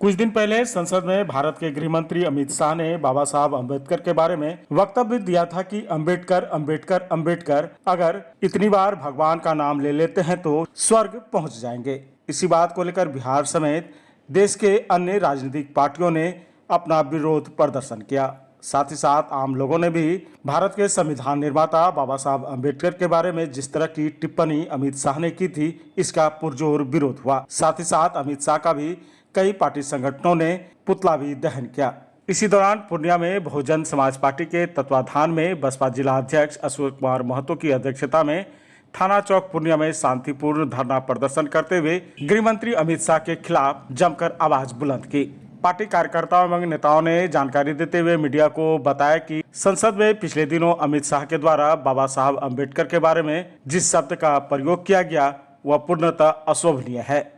कुछ दिन पहले संसद में भारत के गृह मंत्री अमित शाह ने बाबा साहब अम्बेडकर के बारे में वक्तव्य दिया था कि अम्बेडकर अम्बेडकर अम्बेडकर अगर इतनी बार भगवान का नाम ले लेते हैं तो स्वर्ग पहुंच जाएंगे। इसी बात को लेकर बिहार समेत देश के अन्य राजनीतिक पार्टियों ने अपना विरोध प्रदर्शन किया। साथ ही साथ आम लोगों ने भी भारत के संविधान निर्माता बाबा साहब अम्बेडकर के बारे में जिस तरह की टिप्पणी अमित शाह ने की थी, इसका पुरजोर विरोध हुआ। साथ ही साथ अमित शाह का भी कई पार्टी संगठनों ने पुतला भी दहन किया। इसी दौरान पूर्णिया में बहुजन समाज पार्टी के तत्वाधान में बसपा जिला अध्यक्ष अशोक कुमार महतो की अध्यक्षता में थाना चौक पूर्णिया में शांतिपूर्ण धरना प्रदर्शन करते हुए गृह मंत्री अमित शाह के खिलाफ जमकर आवाज बुलंद की। पार्टी कार्यकर्ताओं एवं नेताओं ने जानकारी देते हुए मीडिया को बताया कि संसद में पिछले दिनों अमित शाह के द्वारा बाबा साहब अम्बेडकर के बारे में जिस शब्द का प्रयोग किया गया वह पूर्णतः अशोभनीय है।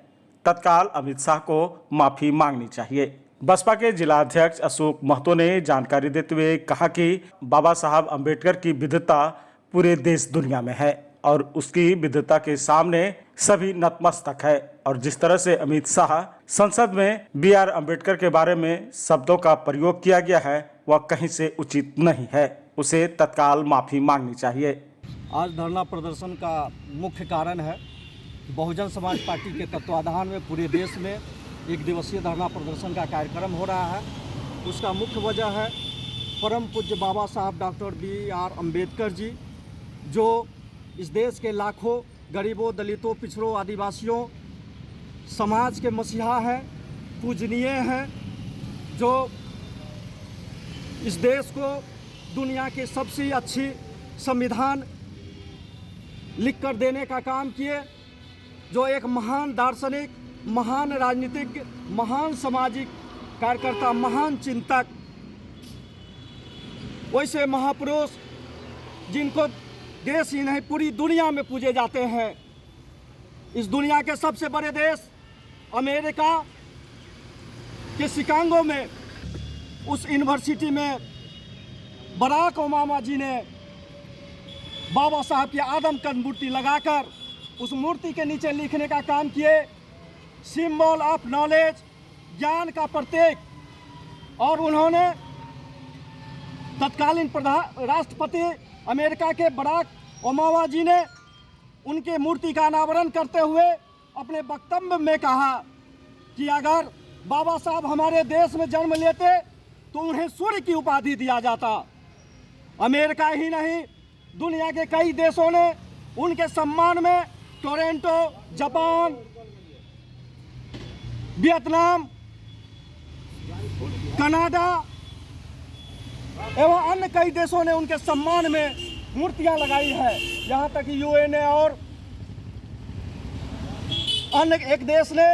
तत्काल अमित शाह को माफी मांगनी चाहिए। बसपा के जिला अध्यक्ष अशोक महतो ने जानकारी देते हुए कहा कि बाबा साहब अम्बेडकर की विविधता पूरे देश दुनिया में है और उसकी विविधता के सामने सभी नतमस्तक है और जिस तरह से अमित शाह संसद में BR अम्बेडकर के बारे में शब्दों का प्रयोग किया गया है वह कहीं से उचित नहीं है, उसे तत्काल माफी मांगनी चाहिए। आज धरना प्रदर्शन का मुख्य कारण है बहुजन समाज पार्टी के तत्वाधान में पूरे देश में एक दिवसीय धरना प्रदर्शन का कार्यक्रम हो रहा है। उसका मुख्य वजह है परम पूज्य बाबा साहब डॉक्टर BR अम्बेडकर जी, जो इस देश के लाखों गरीबों, दलितों, पिछड़ों, आदिवासियों समाज के मसीहा हैं, पूजनीय हैं, जो इस देश को दुनिया की सबसे अच्छी संविधान लिख कर देने का काम किए, जो एक महान दार्शनिक, महान राजनीतिज्ञ, महान सामाजिक कार्यकर्ता, महान चिंतक, वैसे महापुरुष जिनको देश ही नहीं पूरी दुनिया में पूजे जाते हैं। इस दुनिया के सबसे बड़े देश अमेरिका के शिकागो में उस यूनिवर्सिटी में बराक ओबामा जी ने बाबा साहब की आदमकद मूर्ति लगाकर उस मूर्ति के नीचे लिखने का काम किए, सिंबल ऑफ नॉलेज, ज्ञान का प्रतीक। और उन्होंने तत्कालीन राष्ट्रपति अमेरिका के बराक ओबामा जी ने उनके मूर्ति का अनावरण करते हुए अपने वक्तव्य में कहा कि अगर बाबा साहब हमारे देश में जन्म लेते तो उन्हें सूर्य की उपाधि दिया जाता। अमेरिका ही नहीं, दुनिया के कई देशों ने उनके सम्मान में टोरंटो, जापान, वियतनाम, कनाडा एवं अन्य कई देशों ने उनके सम्मान में मूर्तियां लगाई है। यहाँ तक कि UN और अन्य एक देश ने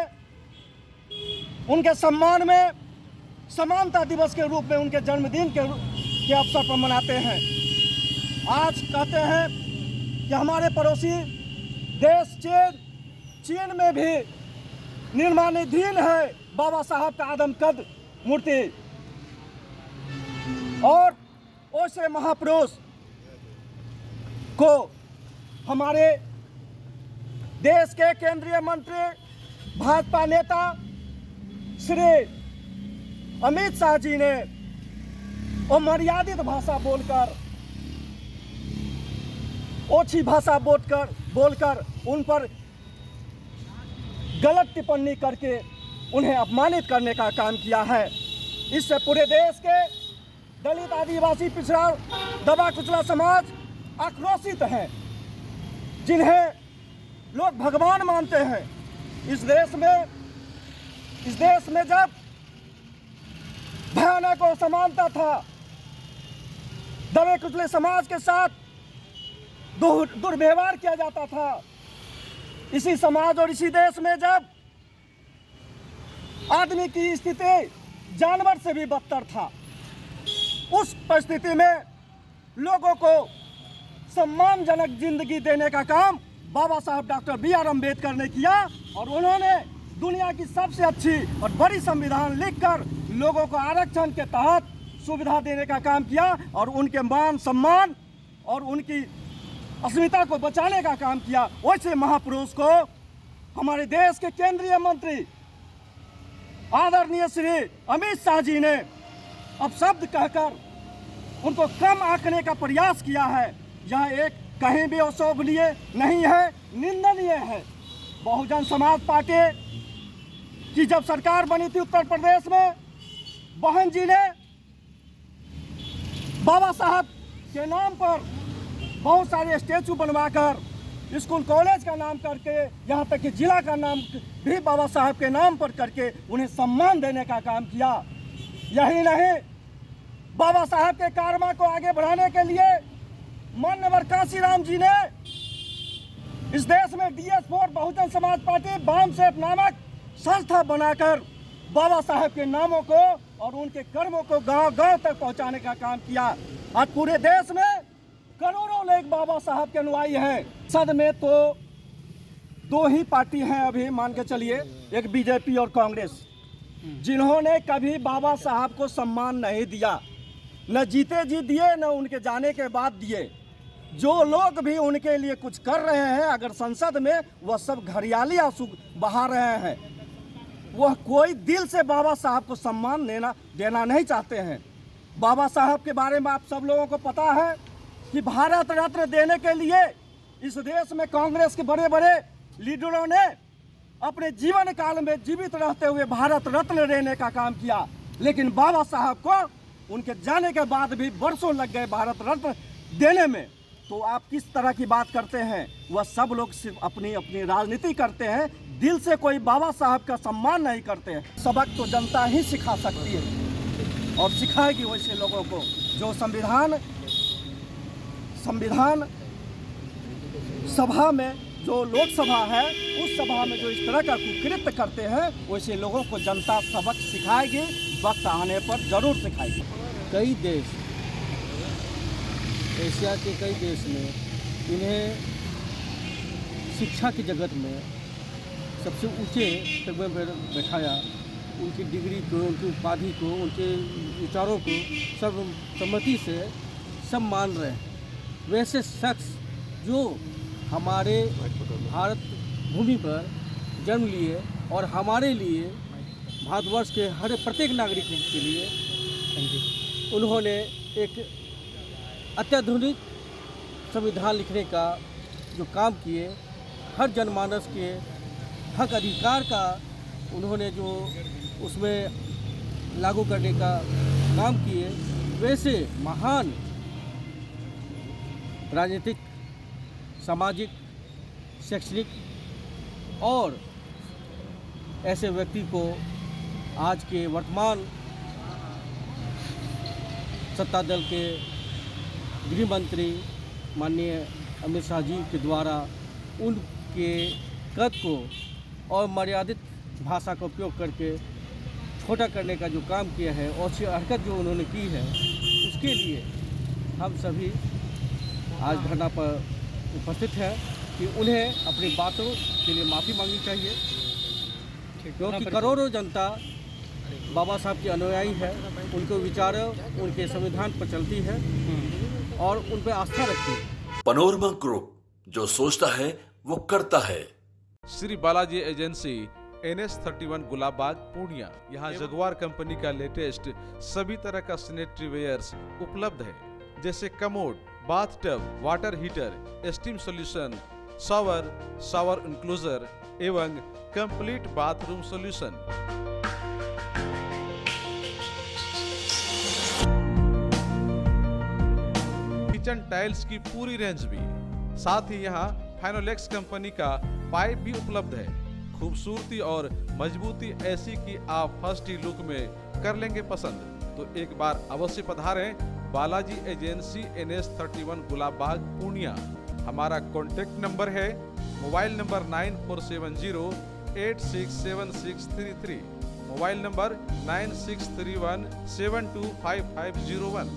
उनके सम्मान में समानता दिवस के रूप में उनके जन्मदिन के अवसर पर मनाते हैं। आज कहते हैं कि हमारे पड़ोसी देश चीन में भी निर्माणाधीन है बाबा साहब का आदमकद मूर्ति। और ऐसे महापुरुष को हमारे देश के केंद्रीय मंत्री, भाजपा नेता श्री अमित शाह जी ने अमर्यादित भाषा बोलकर, ओछी भाषा बोलकर उन पर गलत टिप्पणी करके उन्हें अपमानित करने का काम किया है। इससे पूरे देश के दलित, आदिवासी, पिछड़ा, दबा कुचला समाज आक्रोशित हैं, जिन्हें लोग भगवान मानते हैं। इस देश में जब भयानक असमानता था, दबे कुचले समाज के साथ दुर्व्यवहार किया जाता था, इसी समाज और इसी देश में जब आदमी की स्थिति जानवर से भी बदतर था, उस परिस्थिति में लोगों को सम्मानजनक जिंदगी देने का काम बाबा साहब डॉक्टर BR अम्बेडकर ने किया और उन्होंने दुनिया की सबसे अच्छी और बड़ी संविधान लिखकर लोगों को आरक्षण के तहत सुविधा देने का काम किया और उनके मान सम्मान और उनकी अस्मिता को बचाने का काम किया। वैसे महापुरुष को हमारे देश के केंद्रीय मंत्री आदरणीय श्री अमित शाह जी ने अपशब्द कहकर उनको कम आंकने का प्रयास किया है, यह एक कहीं भी अशोभनीय नहीं है, निंदनीय है। बहुजन समाज पार्टी की जब सरकार बनी थी उत्तर प्रदेश में, बहन जी ने बाबा साहब के नाम पर बहुत सारे स्टैचू बनवाकर, स्कूल कॉलेज का नाम करके, यहाँ तक कि जिला का नाम भी बाबा साहब के नाम पर करके उन्हें सम्मान देने का काम किया। यही नहीं, बाबा साहब के कारनामे को आगे बढ़ाने के लिए माननीय काशीराम जी ने इस देश में DS4 बहुजन समाज पार्टी बामसेफ नामक संस्था बनाकर बाबा साहब के नामों को और उनके कर्मों को गांव-गांव तक पहुंचाने का काम किया। आज पूरे देश में करोड़ों लोग बाबा साहब के अनुयायी हैं। सद में तो दो ही पार्टी हैं अभी, मान के चलिए, एक बीजेपी और कांग्रेस, जिन्होंने कभी बाबा साहब को सम्मान नहीं दिया, न जीते जी दिए, न उनके जाने के बाद दिए। जो लोग भी उनके लिए कुछ कर रहे हैं, अगर संसद में, वह सब घड़ियाली आंसू बहा रहे हैं। वह कोई दिल से बाबा साहब को सम्मान देना नहीं चाहते हैं। बाबा साहब के बारे में आप सब लोगों को पता है कि भारत रत्न देने के लिए इस देश में कांग्रेस के बड़े बड़े लीडरों ने अपने जीवन काल में जीवित रहते हुए भारत रत्न देने का काम किया, लेकिन बाबा साहब को उनके जाने के बाद भी वर्षों लग गए भारत रत्न देने में। तो आप किस तरह की बात करते हैं? वह सब लोग सिर्फ अपनी अपनी राजनीति करते हैं, दिल से कोई बाबा साहब का सम्मान नहीं करते हैं। सबक तो जनता ही सिखा सकती है और सिखाएगी वैसे लोगों को जो संविधान सभा में, जो लोकसभा है, उस सभा में जो इस तरह का कुकृत्य करते हैं, वैसे लोगों को जनता सबक सिखाएगी, वक्त आने पर जरूर सिखाएगी। कई देश, एशिया के कई देश में इन्हें शिक्षा की जगत में सबसे ऊंचे तगमे पर बैठाया। उनकी डिग्री को, उनकी उपाधि को, उनके विचारों को सर्वसम्मति से सब मान रहे हैं। वैसे शख्स जो हमारे भारत भूमि पर जन्म लिए और हमारे लिए, भारतवर्ष के हर प्रत्येक नागरिक के लिए उन्होंने एक अत्याधुनिक संविधान लिखने का जो काम किए, हर जनमानस के हक अधिकार का उन्होंने जो उसमें लागू करने का काम किए, वैसे महान राजनीतिक, सामाजिक, शैक्षणिक और ऐसे व्यक्ति को आज के वर्तमान सत्ता दल के गृह मंत्री माननीय अमित शाह जी के द्वारा उनके कद को और मर्यादित भाषा का उपयोग करके छोटा करने का जो काम किया है और हरकत जो उन्होंने की है, उसके लिए हम सभी आज धरना पर उपस्थित हैं कि उन्हें अपनी बातों के लिए माफ़ी मांगनी चाहिए, क्योंकि करोड़ों जनता बाबा साहब के अनुयायी है, उनके विचारों, उनके संविधान पर चलती है और उन पर आस्था रखती है। पनोरमा ग्रुप, जो सोचता है वो करता है। Shri Balaji agency NS31 Gulabbagh Purnia. यहाँ जगुआर कंपनी का लेटेस्ट सभी तरह का सैनिटरी वेयर्स उपलब्ध है, जैसे commode, bathtub, water heater, steam solution, shower enclosure एवं complete bathroom solution. Kitchen tiles की पूरी रेंज भी, साथ ही यहाँ फाइनोलेक्स कंपनी का पाइप भी उपलब्ध है। खूबसूरती और मजबूती ऐसी कि आप फर्स्ट ही लुक में कर लेंगे पसंद। तो एक बार अवश्य पधारें बालाजी एजेंसी NS31 गुलाबबाग पूर्णिया। हमारा कॉन्टेक्ट नंबर है mobile number 9470867633, mobile number 9631725501।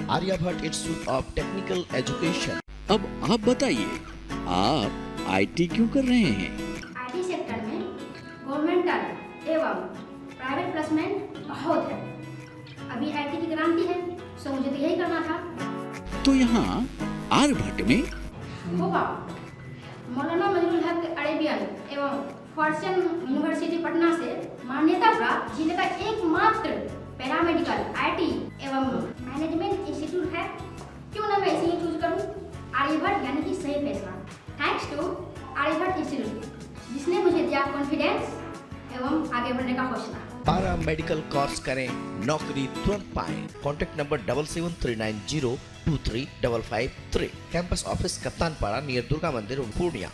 Aryabhatta institute of technical education. अब आप बताइए, आप IT क्यों कर रहे हैं? IT सेक्टर में गवर्नमेंटल एवं प्राइवेट प्लेसमेंट बहुत है। अभी IT की क्रांति है, सो मुझे तो यही करना था। तो यहाँ आर्यभट्ट में होगा मौलाना मजरूल हक अरेबियन एवं फॉर्च्यून यूनिवर्सिटी पटना से मान्यता प्राप्त जिले का एकमात्र पैरामेडिकल आईटी एवं मैनेजमेंट इंस्टीट्यूट है। क्यों ना मैं इसे ही चूज करूं? आर्यभट्ट यानी कि सही फैसला। थैंक्स टू आर्यभट्ट इंस्टीट्यूट जिसने मुझे दिया कॉन्फिडेंस एवं आगे बढ़ने का हौसला। पारा मेडिकल कोर्स करें, नौकरी तुरंत पाएं। Contact number 7739023553। Campus office Kaptanpara near Durga मंदिर पूर्णिया।